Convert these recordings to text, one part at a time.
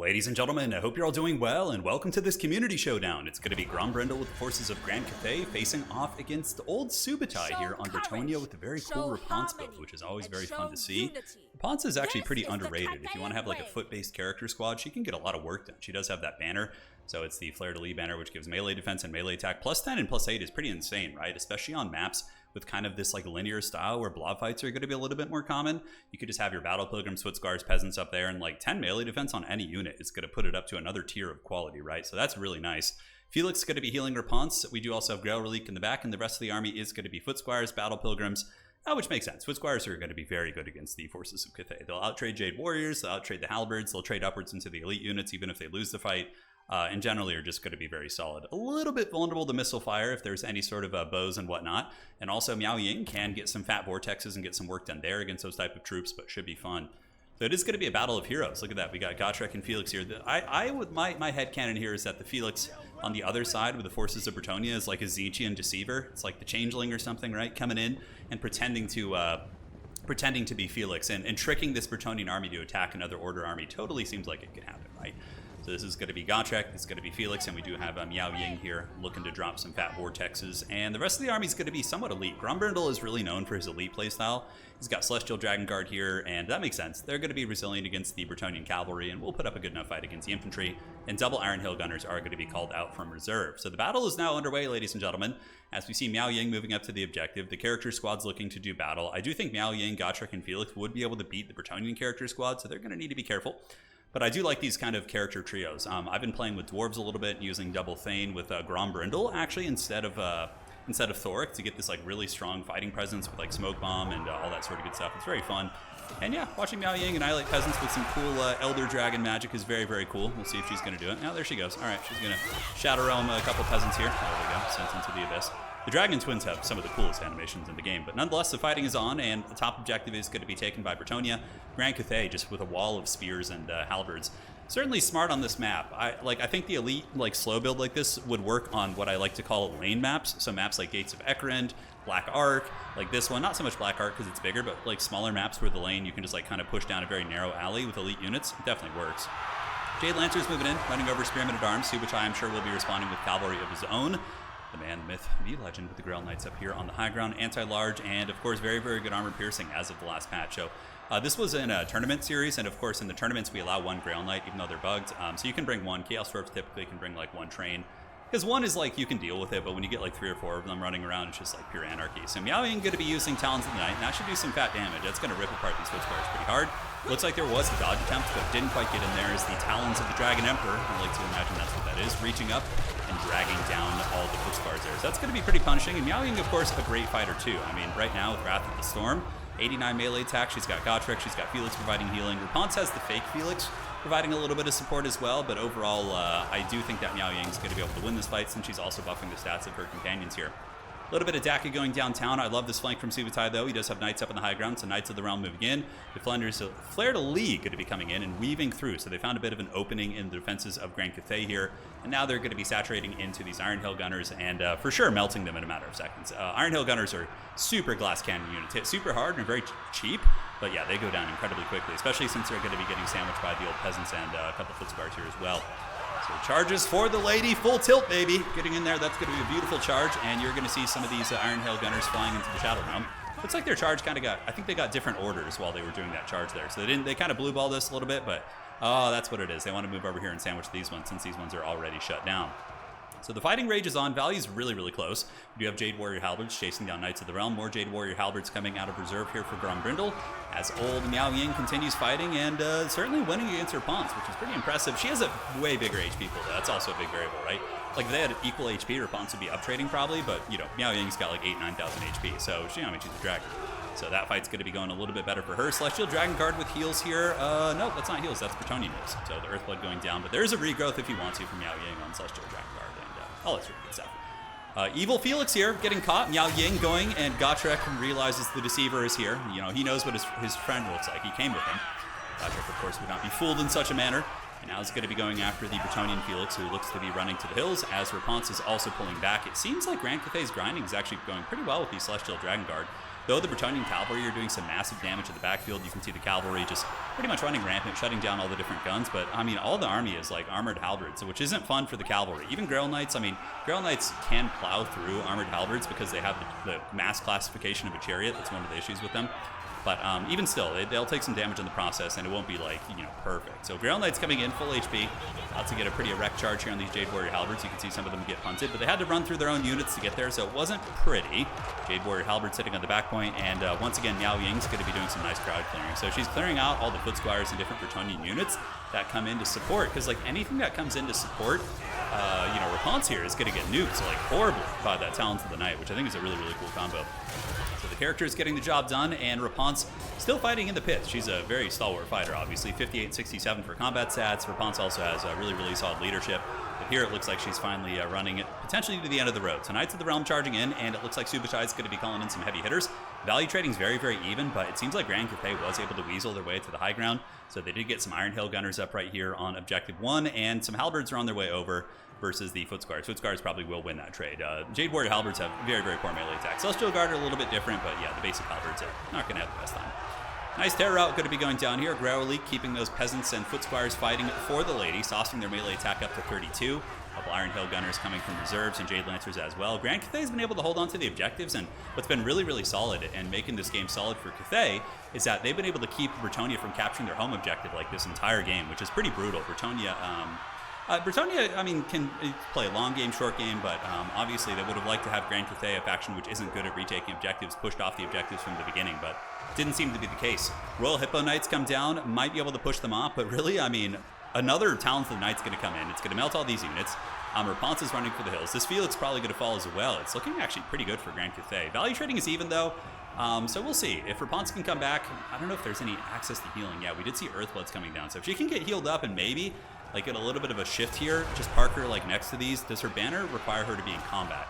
Ladies and gentlemen, I hope you're all doing well, and welcome to this community showdown. It's going to be Brindle with the forces of Grand Cathay facing off against old Subutai here on Bretonnia with a very cool Rapunz build, which is always very fun to see. Rapunz is actually pretty underrated. If you want to have like a foot-based character squad, she can get a lot of work done. She does have that banner, so it's the Flare de Lis banner, which gives melee defense and melee attack. Plus 10 and plus 8 is pretty insane, right? Especially on maps with kind of this like linear style where blob fights are going to be a little bit more common. You could just have your battle pilgrims, foot scars, peasants up there, and like 10 melee defense on any unit is going to put it up to another tier of quality, right? So that's really nice. Felix is going to be healing Rapunz. We do also have Grail Relique in the back, and the rest of the army is going to be foot squires, battle pilgrims, which makes sense. Foot squires are going to be very good against the forces of Cathay. They'll outtrade Jade Warriors, they'll outtrade the Halberds, they'll trade upwards into the elite units even if they lose the fight. And generally are just going to be very solid. A little bit vulnerable to missile fire if there's any sort of bows and whatnot. And also Miao Ying can get some fat vortexes and get some work done there against those type of troops, but should be fun. So it is going to be a battle of heroes. Look at that. We got Gotrek and Felix here. My headcanon here is that the Felix on the other side with the forces of Bretonnia is like a Zechian deceiver. It's like the changeling or something, right? Coming in and pretending to be Felix and tricking this Bretonnian army to attack another order army totally seems like it could happen, right? So this is going to be Gotrek, this is going to be Felix, and we do have Miao Ying here looking to drop some fat vortexes. And the rest of the army is going to be somewhat elite. Brindle is really known for his elite playstyle. He's got Celestial Dragon Guard here, and that makes sense. They're going to be resilient against the Bretonnian cavalry, and we'll put up a good enough fight against the infantry. And double Iron Hill Gunners are going to be called out from reserve. So the battle is now underway, ladies and gentlemen. As we see Miao Ying moving up to the objective, the character squad's looking to do battle. I do think Miao Ying, Gotrek, and Felix would be able to beat the Bretonnian character squad, so they're going to need to be careful. But I do like these kind of character trios. I've been playing with dwarves a little bit, using double Thane with Brindle actually instead of Thoric to get this like really strong fighting presence with like smoke bomb and all that sort of good stuff. It's very fun. And yeah, watching Miao Ying annihilate peasants with some cool Elder Dragon magic is very, very cool. We'll see if she's going to do it. Now there she goes. All right, she's going to Shadow Realm a couple peasants here. There we go, sent into the abyss. The Dragon Twins have some of the coolest animations in the game, but nonetheless, the fighting is on, and the top objective is going to be taken by Bretonnia. Grand Cathay, just with a wall of spears and halberds. Certainly smart on this map. I think the elite slow build like this would work on what I like to call lane maps. So maps like Gates of Ekrend, Black Ark, like this one. Not so much Black Ark because it's bigger, but like smaller maps where the lane you can just kind of push down a very narrow alley with elite units. It definitely works. Jade Lancer's moving in, running over Spearmen at Arms, Subutai I'm sure will be responding with cavalry of his own. The man, the myth, the legend with the Grail Knights up here on the high ground, anti-large, and of course very, very good armor piercing as of the last patch. So this was in a tournament series, and of course in the tournaments we allow one Grail Knight even though they're bugged. So you can bring one. Chaos Dwarves typically can bring like one train, because one is like you can deal with it, but when you get like 3 or 4 of them running around, it's just like pure anarchy. So Miao Ying going to be using Talons of the Night, and that should do some fat damage. That's going to rip apart these foot squares pretty hard. Looks like there was a dodge attempt, but didn't quite get in there. Is the Talons of the Dragon Emperor. I like to imagine that's what that is, reaching up and dragging down all the foot scars there. So that's going to be pretty punishing. And Miao Ying, of course, a great fighter too. I mean, right now with Wrath of the Storm, 89 melee attack. She's got Gotrek, she's got Felix providing healing. Rapunz has the fake Felix providing a little bit of support as well, but overall, I do think that Miao Ying's going to be able to win this fight since she's also buffing the stats of her companions here. A little bit of Daka going downtown. I love this flank from Subutai, though. He does have Knights up on the high ground, so Knights of the Realm moving in. The Flare de Lis going to be coming in and weaving through, so they found a bit of an opening in the defenses of Grand Cathay here, and now they're going to be saturating into these Iron Hill Gunners and for sure melting them in a matter of seconds. Iron Hill Gunners are super glass cannon units, hit super hard and very cheap, but yeah, they go down incredibly quickly, especially since they're going to be getting sandwiched by the old peasants and a couple foot scars here as well. So charges for the lady, full tilt, baby. Getting in there, that's going to be a beautiful charge, and you're going to see some of these Iron Hill Gunners flying into the Shadow Realm. Looks like their charge kind of I think they got different orders while they were doing that charge there. So they kind of blue ball this a little bit, but oh, that's what it is. They want to move over here and sandwich these ones since these ones are already shut down. So the fighting rage is on. Value's really, really close. We do have Jade Warrior Halberds chasing down Knights of the Realm. More Jade Warrior Halberds coming out of reserve here for Brindle as old Miao Ying continues fighting and certainly winning against her Rapunz, which is pretty impressive. She has a way bigger HP pool, though. That's also a big variable, right? Like if they had equal HP, Rapunz would be up trading probably, but you know, Miao Ying's got like 9,000 HP, so she's a dragon. So that fight's going to be going a little bit better for her. Celestial Dragon Guard with heals here. No, that's not heals. That's Bretonnian heals. So the Earthblood going down, but there's a regrowth if you want to from Miao Ying on Celestial Dragon Guard. All that sort of good stuff. Evil Felix here, getting caught. Miao Ying going, and Gotrek realizes the deceiver is here. You know, he knows what his friend looks like. He came with him. Gotrek, of course, would not be fooled in such a manner. And now he's going to be going after the Bretonnian Felix, who looks to be running to the hills, as Rapunz is also pulling back. It seems like Grand Cathay's grinding is actually going pretty well with the Celestial Dragon Guard. though the Bretonnian cavalry are doing some massive damage in the backfield. You can see the cavalry just pretty much running rampant, shutting down all the different guns. But I mean, all the army is like armored halberds, which isn't fun for the cavalry. Even Grail Knights, I mean, Grail Knights can plow through armored halberds because they have the mass classification of a chariot. That's one of the issues with them. But even still, they'll take some damage in the process, and it won't be like, you know, perfect. So Grail Knights coming in full HP, about to get a pretty erect charge here on these Jade Warrior Halberds. You can see some of them get punted, but they had to run through their own units to get there, so it wasn't pretty. Jade Warrior Halberd sitting on the back point, and once again, Miao Ying's going to be doing some nice crowd clearing. So she's clearing out all the foot squires and different Bretonnian units that come in to support, because like anything that comes in to support, you know, Rapunzel here is going to get nuked like horribly by that Talons of the Night, which I think is a really, really cool combo. So the character is getting the job done, and Rapunzel still fighting in the pits. She's a very stalwart fighter, obviously. 58 and 67 for combat stats. Rapunzel also has a really, really solid leadership. But here it looks like she's finally running it potentially to the end of the road. So Knights of the Realm charging in, and it looks like Subutai is going to be calling in some heavy hitters. Value trading is very, very even, but it seems like Grand Cathay was able to weasel their way to the high ground. So they did get some Iron Hill Gunners up right here on Objective 1, and some Halberds are on their way over versus the Foot Squires. Foot Squires probably will win that trade. Jade Warrior Halberds have very, very poor melee attack. Celestial Guard are a little bit different, but yeah, the basic Halberds are not going to have the best time. Nice terror route going to be going down here. Growly keeping those peasants and Foot Squires fighting for the lady, saucing their melee attack up to 32. A couple Iron Hill Gunners coming from reserves and Jade Lancers as well. Grand Cathay has been able to hold on to the objectives, and what's been really, really solid and making this game solid for Cathay is that they've been able to keep Bretonnia from capturing their home objective like this entire game, which is pretty brutal. Bretonnia, I mean, can play a long game, short game, but obviously they would have liked to have Grand Cathay, a faction which isn't good at retaking objectives, pushed off the objectives from the beginning, but didn't seem to be the case. Royal Hippo Knights come down, might be able to push them off, but really, I mean, another Talons of the Knight's going to come in. It's going to melt all these units. Rapunzel's running for the hills. This Felix probably going to fall as well. It's looking actually pretty good for Grand Cathay. Value trading is even, though, so we'll see. If Rapunzel can come back, I don't know if there's any access to healing. Yeah, we did see Earthbloods coming down, so if she can get healed up and maybe like get a little bit of a shift here, just park her like next to these. Does her banner require her to be in combat?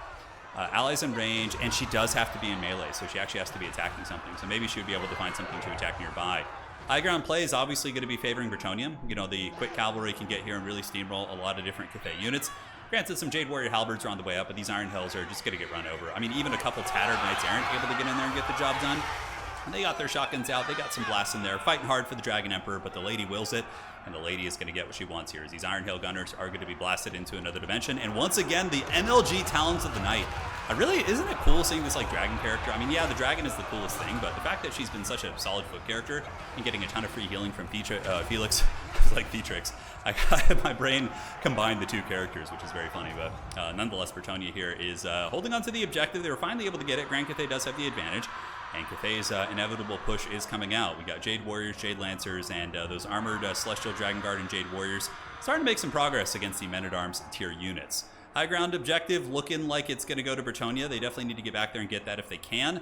Allies in range, and she does have to be in melee, so she actually has to be attacking something. So maybe she would be able to find something to attack nearby. High ground play is obviously going to be favoring Bretonnian. You know, the quick cavalry can get here and really steamroll a lot of different Cathay units. Granted, some Jade Warrior Halberds are on the way up, but these Iron Hills are just going to get run over. I mean, even a couple tattered Knights Errant able to get in there and get the job done. And they got their shotguns out. They got some blasts in there, fighting hard for the Dragon Emperor, but the lady wills it, and the lady is going to get what she wants here. As these Iron Hill Gunners are going to be blasted into another dimension, and once again, the NLG Talons of the Night. Isn't it cool seeing this like dragon character? I mean, yeah, the dragon is the coolest thing, but the fact that she's been such a solid foot character and getting a ton of free healing from Felix, like Fetrix, I had my brain combined the two characters, which is very funny, but nonetheless, Bretonnia here is holding on to the objective. They were finally able to get it. Grand Cathay does have the advantage, and Cathay's inevitable push is coming out. We got Jade Warriors, Jade Lancers, and those armored Celestial Dragon Guard and Jade Warriors starting to make some progress against the Men-at-Arms tier units. High ground objective looking like it's going to go to Bretonnia. They definitely need to get back there and get that if they can.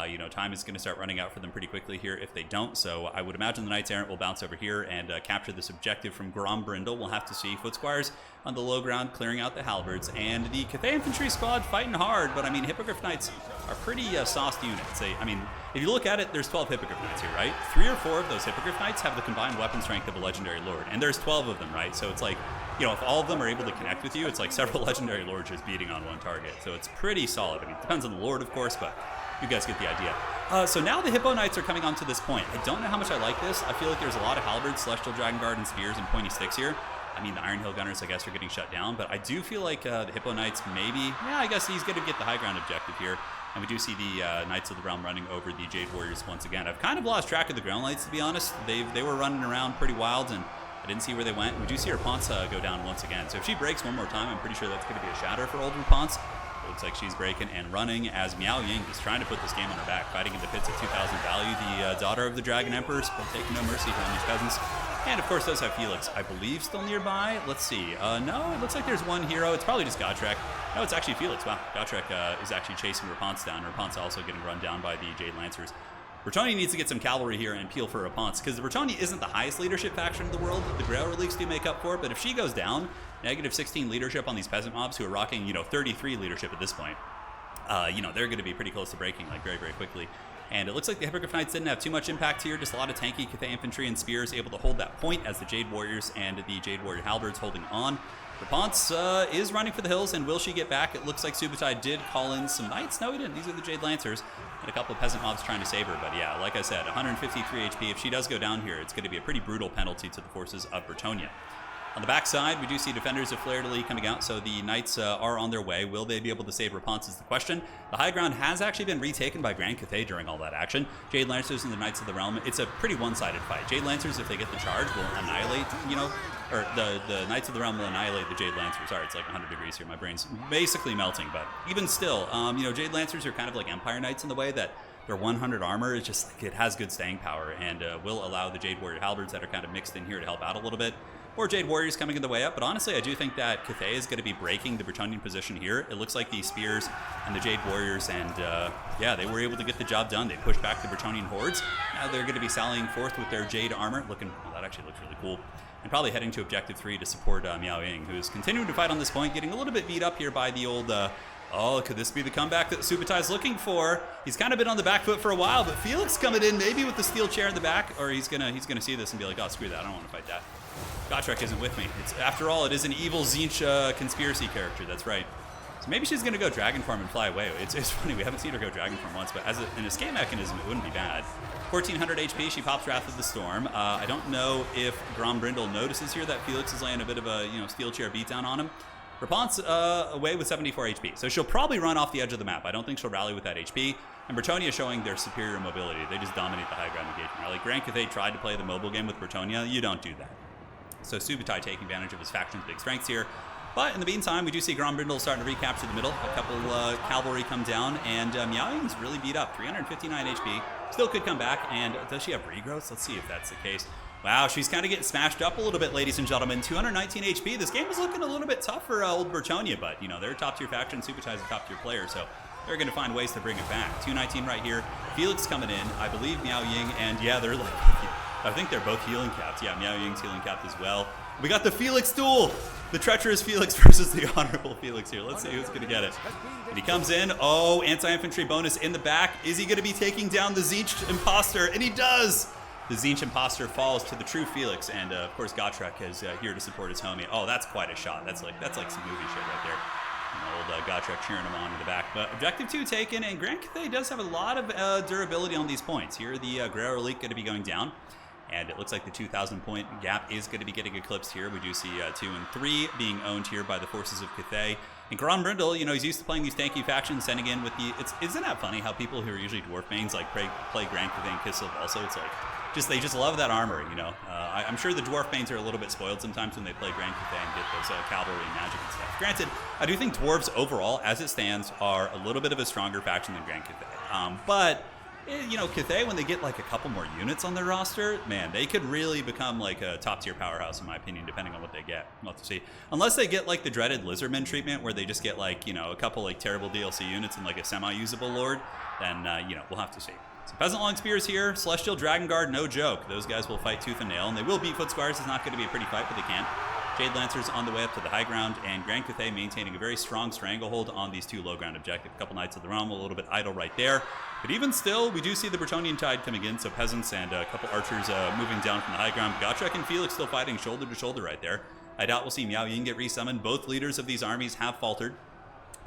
You know, time is going to start running out for them pretty quickly here if they don't. So I would imagine the Knights Errant will bounce over here and capture this objective from Grombrindle. We'll have to see. Foot Squires on the low ground clearing out the Halberds. And the Cathay Infantry squad fighting hard, but I mean, Hippogriff Knights are pretty sauced units. I mean, if you look at it, there's 12 Hippogriff Knights here, right? 3 or 4 of those Hippogriff Knights have the combined weapon strength of a Legendary Lord. And there's 12 of them, right? So it's like, you know, if all of them are able to connect with you, it's like several Legendary Lords just beating on one target. So it's pretty solid. I mean, it depends on the Lord, of course, but you guys get the idea. So now the Hippo Knights are coming on to this point. I don't know how much I like this. I feel like there's a lot of Halberds, Celestial Dragon Guard, and Spears and pointy sticks here. I mean, the Iron Hill Gunners, I guess, are getting shut down, but I do feel like the Hippo Knights maybe, yeah, I guess he's going to get the high ground objective here. And we do see the Knights of the Realm running over the Jade Warriors once again. I've kind of lost track of the Ground Knights, to be honest. They were running around pretty wild, and I didn't see where they went. We do see Rapunzel go down once again. So if she breaks one more time, I'm pretty sure that's going to be a shatter for old Rapunzel. It looks like she's breaking and running as Miao Ying is trying to put this game on her back, fighting in the pits at 2,000 value. The daughter of the Dragon Emperor, but taking no mercy from these peasants. And of course does have Felix, I believe, still nearby. Let's see. No, it looks like there's one hero. It's probably just Gotrek. No, it's actually Felix. Wow, Gotrek is actually chasing Rapunzel down. Rapunzel also getting run down by the Jade Lancers. Bretonnia needs to get some cavalry here and peel for Rapunzel, because the Bretonnia isn't the highest leadership faction in the world. The Grail Relics do make up for it, but if she goes down, negative 16 leadership on these peasant mobs who are rocking, 33 leadership at this point, they're going to be pretty close to breaking, like, very, very quickly. And it looks like the Hippogriff Knights didn't have too much impact here, just a lot of tanky Cathay infantry and spears able to hold that point as the Jade Warriors and the Jade Warrior Halberds holding on. Rapunz is running for the hills, and will she get back? It looks like Subutai did call in some knights. No, he didn't. These are the Jade Lancers. And a couple of peasant mobs trying to save her. But yeah, like I said, 153 HP. If she does go down here, it's going to be a pretty brutal penalty to the forces of Bretonnia. On the back side, we do see defenders of Fleur-de-Lis coming out, so the Knights are on their way. Will they be able to save Rapunz is the question. The high ground has actually been retaken by Grand Cathay during all that action. Jade Lancers and the Knights of the Realm, it's a pretty one-sided fight. Jade Lancers, if they get the charge, will annihilate, or the Knights of the Realm will annihilate the Jade Lancers. Sorry, it's like 100 degrees here. My brain's basically melting, but even still, Jade Lancers are kind of like Empire Knights in the way that their 100 armor is just like, it has good staying power, and will allow the Jade Warrior Halberds that are kind of mixed in here to help out a little bit. Or Jade Warriors coming in the way up, but honestly, I do think that Cathay is going to be breaking the Bretonnian position here. It looks like the Spears and the Jade Warriors, and yeah, they were able to get the job done. They pushed back the Bretonnian hordes. Now they're going to be sallying forth with their Jade armor. Well, that actually looks really cool. And probably heading to Objective 3 to support Miao Ying, who's continuing to fight on this point, getting a little bit beat up here by the old... oh, could this be the comeback that Subutai's looking for? He's kind of been on the back foot for a while, but Felix coming in maybe with the steel chair in the back, or he's gonna see this and be like, oh, screw that, I don't want to fight that. Gotrek isn't with me. After all, it is an evil Tzeentch conspiracy character, that's right. So maybe she's gonna go Dragon Form and fly away. It's funny, we haven't seen her go Dragon Form once, but as an escape mechanism, it wouldn't be bad. 1400 HP, she pops Wrath of the Storm. I don't know if Grombrindle notices here that Felix is laying a bit of a steel chair beatdown on him. Rapunz away with 74 HP, so she'll probably run off the edge of the map. I don't think she'll rally with that HP. And Bretonnia showing their superior mobility. They just dominate the high ground engagement rally. Grand Cathay tried to play the mobile game with Bretonnia. You don't do that. So Subutai taking advantage of his faction's big strengths here. But in the meantime, we do see Grombrindle starting to recapture the middle. A couple cavalry come down, and Miao Ying's really beat up. 359 HP. Still could come back, and does she have regrowths? Let's see if that's the case. Wow, she's kind of getting smashed up a little bit, ladies and gentlemen. 219 HP. This game is looking a little bit tough for old Bretonnia, but, they're a top-tier faction. Subutai's a top-tier player, so they're going to find ways to bring it back. 219 right here. Felix coming in. I believe Miao Ying, and yeah, they're like... I think they're both healing capped. Yeah, Miao Ying's healing capped as well. We got the Felix duel! The treacherous Felix versus the honorable Felix here. Let's see who's going to get it. And he comes in. Oh, anti-infantry bonus in the back. Is he going to be taking down the Tzeentch imposter? And he does! The Tzeentch imposter falls to the true Felix, and of course Gotrek is here to support his homie. Oh, that's quite a shot. That's like some movie shit right there. Old Gotrek cheering him on in the back. But Objective 2 taken, and Grand Cathay does have a lot of durability on these points. Here, the Guerrero Elite going to be going down. And it looks like the 2,000 point gap is going to be getting eclipsed here. We do see 2 and 3 being owned here by the forces of Cathay. And Grombrindle, he's used to playing these tanky factions, sending in with the... Isn't that funny how people who are usually dwarf mains like play Grand Cathay and Kislev also? It's like, they just love that armor, I'm sure the dwarf mains are a little bit spoiled sometimes when they play Grand Cathay and get those cavalry and magic and stuff. Granted, I do think dwarves overall, as it stands, are a little bit of a stronger faction than Grand Cathay. But... Cathay, when they get like a couple more units on their roster, man, they could really become like a top-tier powerhouse, in my opinion, depending on what they get. We'll have to see. Unless they get like the dreaded Lizardmen treatment, where they just get like, a couple like terrible DLC units and like a semi-usable lord, then, we'll have to see. So Peasant Long Spears here, Celestial Dragon Guard, no joke. Those guys will fight tooth and nail, and they will beat Foot Squires. It's not going to be a pretty fight, but they can. Jade Lancers on the way up to the high ground, and Grand Cathay maintaining a very strong stranglehold on these 2 low ground objectives. A couple Knights of the Realm, a little bit idle right there. But even still, we do see the Bretonnian tide coming in, so peasants and a couple archers moving down from the high ground. Gotrek and Felix still fighting shoulder to shoulder right there. I doubt we'll see Miao Ying get resummoned. Both leaders of these armies have faltered.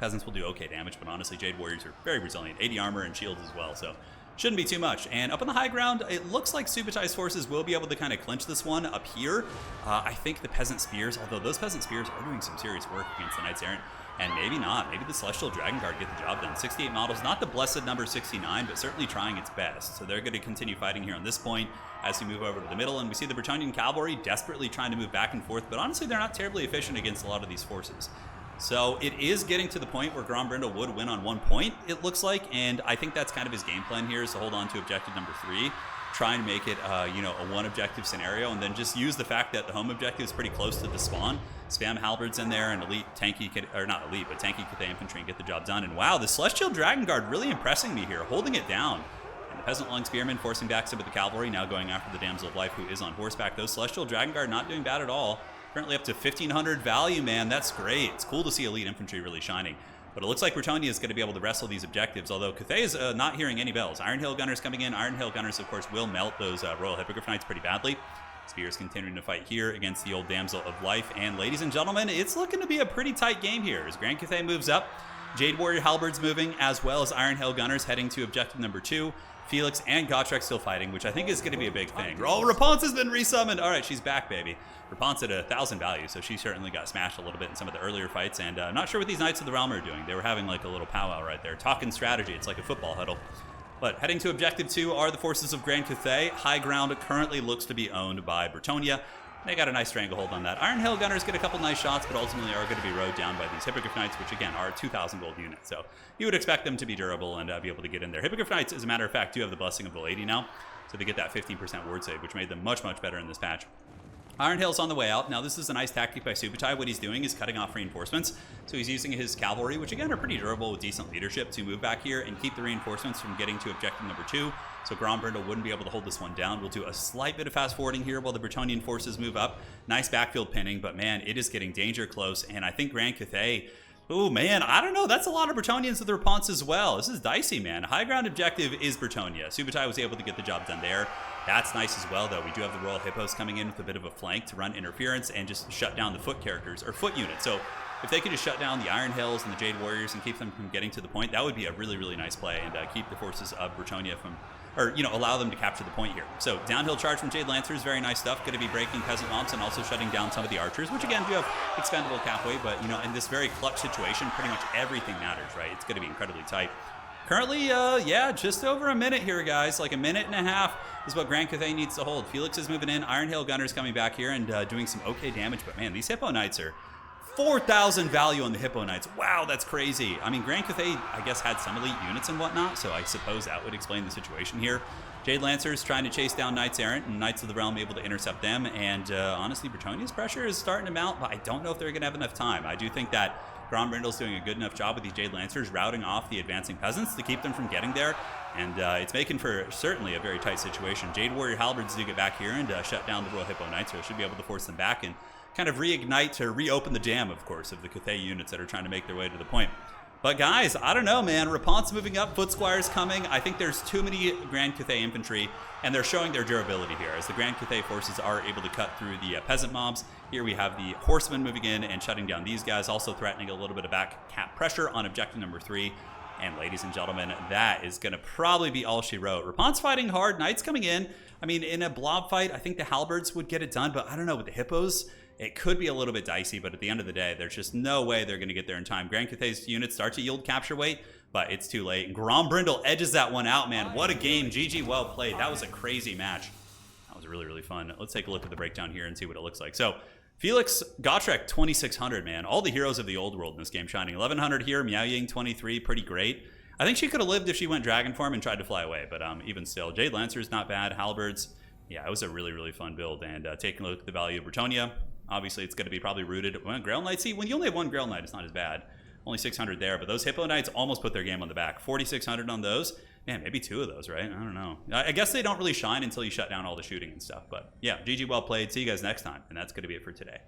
Peasants will do okay damage, but honestly, Jade Warriors are very resilient. 80 armor and shields as well, so... shouldn't be too much. And up on the high ground, it looks like Subutai's forces will be able to kind of clinch this one up here. I think the Peasant Spears, although those Peasant Spears are doing some serious work against the Knights Errant, and maybe not. Maybe the Celestial Dragon Guard get the job done. 68 models, not the blessed number 69, but certainly trying its best. So they're going to continue fighting here on this point as we move over to the middle, and we see the Bretonnian cavalry desperately trying to move back and forth, but honestly, they're not terribly efficient against a lot of these forces. So it is getting to the point where Grombrindle would win on 1 point, it looks like, and I think that's kind of his game plan here, is to hold on to objective number 3, try and make it, a 1 objective scenario, and then just use the fact that the home objective is pretty close to the spawn. Spam Halberds in there and elite tanky, or not elite, but tanky Cathay infantry and get the job done. And wow, the Celestial Dragon Guard really impressing me here, holding it down. And the Peasant Long Spearmen forcing back some of the cavalry, now going after the Damsel of Life, who is on horseback. Those Celestial Dragon Guard not doing bad at all. Currently up to 1,500 value, man. That's great. It's cool to see elite infantry really shining. But it looks like Bretonnia is going to be able to wrestle these objectives, although Cathay is not hearing any bells. Iron Hill Gunners coming in. Iron Hill Gunners, of course, will melt those Royal Hippogriff Knights pretty badly. Spears continuing to fight here against the old Damsel of Life. And ladies and gentlemen, it's looking to be a pretty tight game here as Grand Cathay moves up. Jade Warrior Halberds moving, as well as Iron Hill Gunners heading to objective number 2. Felix and Gotrek still fighting, which I think is going to be a big thing. Oh, Rapunzel has been resummoned. All right, she's back, baby. Rapunzel at 1,000 value, so she certainly got smashed a little bit in some of the earlier fights. And I'm not sure what these Knights of the Realm are doing. They were having like a little powwow right there, talking strategy. It's like a football huddle. But heading to objective 2 are the forces of Grand Cathay. High ground currently looks to be owned by Bretonnia. They got a nice stranglehold on that. Iron Hill Gunners get a couple nice shots, but ultimately are going to be rode down by these Hippogriff Knights, which again are 2,000 gold units. So you would expect them to be durable and be able to get in there. Hippogriff Knights, as a matter of fact, do have the Blessing of the Lady now. So they get that 15% ward save, which made them much, much better in this patch. Iron Hill's on the way out. Now, this is a nice tactic by Subutai. What he's doing is cutting off reinforcements. So he's using his cavalry, which again are pretty durable with decent leadership, to move back here and keep the reinforcements from getting to objective number 2. So Grombrindle wouldn't be able to hold this one down. We'll do a slight bit of fast forwarding here while the Bretonnian forces move up. Nice backfield pinning, but man, it is getting danger close. And I think Grand Cathay, oh man, I don't know. That's a lot of Bretonnians with the Rapunzel as well. This is dicey, man. High ground objective is Bretonnia. Subutai was able to get the job done there. That's nice as well, though. We do have the Royal Hippos coming in with a bit of a flank to run interference and just shut down the foot characters, or foot units. So if they could just shut down the Iron Hills and the Jade Warriors and keep them from getting to the point, that would be a really, really nice play and keep the forces of Bretonnia from, or, you know, allow them to capture the point here. So downhill charge from Jade Lancers, very nice stuff. Going to be breaking peasant mobs and also shutting down some of the archers, which again do have expendable capway, but, you know, in this very clutch situation, pretty much everything matters, right? It's going to be incredibly tight. Currently, yeah, just over a minute here, guys. Like a minute and a half is what Grand Cathay needs to hold. Felix is moving in. Iron Hill Gunners coming back here and doing some okay damage. But man, these Hippo Knights are 4,000 value on the Hippo Knights. Wow, that's crazy. I mean, Grand Cathay, I guess, had some elite units and whatnot, so I suppose that would explain the situation here. Jade Lancers trying to chase down Knights Errant, and Knights of the Realm able to intercept them. And honestly, Bretonnia's pressure is starting to mount, but I don't know if they're going to have enough time. I do think that Grombrindle's doing a good enough job with these Jade Lancers routing off the advancing peasants to keep them from getting there. And it's making for certainly a very tight situation. Jade Warrior Halberds do get back here and shut down the Royal Hippo Knights, so it should be able to force them back and kind of reignite to reopen the jam, of course, of the Cathay units that are trying to make their way to the point. But guys, I don't know, man. Rapunzel's moving up, Foot Squire's coming. I think there's too many Grand Cathay infantry, and they're showing their durability here as the Grand Cathay forces are able to cut through the peasant mobs. Here we have the horsemen moving in and shutting down these guys, also threatening a little bit of back cap pressure on objective number 3. And ladies and gentlemen, that is going to probably be all she wrote. Rapunzel's fighting hard, Knights coming in. I mean, in a blob fight, I think the Halberds would get it done, but I don't know, with the Hippos, it could be a little bit dicey, but at the end of the day, there's just no way they're going to get there in time. Grand Cathay's units start to yield capture weight, but it's too late. Grombrindle edges that one out, man. What a game. GG, well played. That was a crazy match. That was really, really fun. Let's take a look at the breakdown here and see what it looks like. So, Felix, Gotrek, 2,600, man. All the heroes of the old world in this game shining. 1,100 here, Miao Ying, 23, pretty great. I think she could have lived if she went Dragon Form and tried to fly away, but even still. Jade Lancer's not bad. Halberds, yeah, it was a really, really fun build. And taking a look at the value of Bretonnia, obviously, it's going to be probably rooted. Well, Grail Knight, see, when you only have one Grail Knight, it's not as bad. Only 600 there, but those Hippo Knights almost put their game on the back. 4,600 on those. Man, maybe 2 of those, right? I don't know. I guess they don't really shine until you shut down all the shooting and stuff. But yeah, GG, well played. See you guys next time. And that's going to be it for today.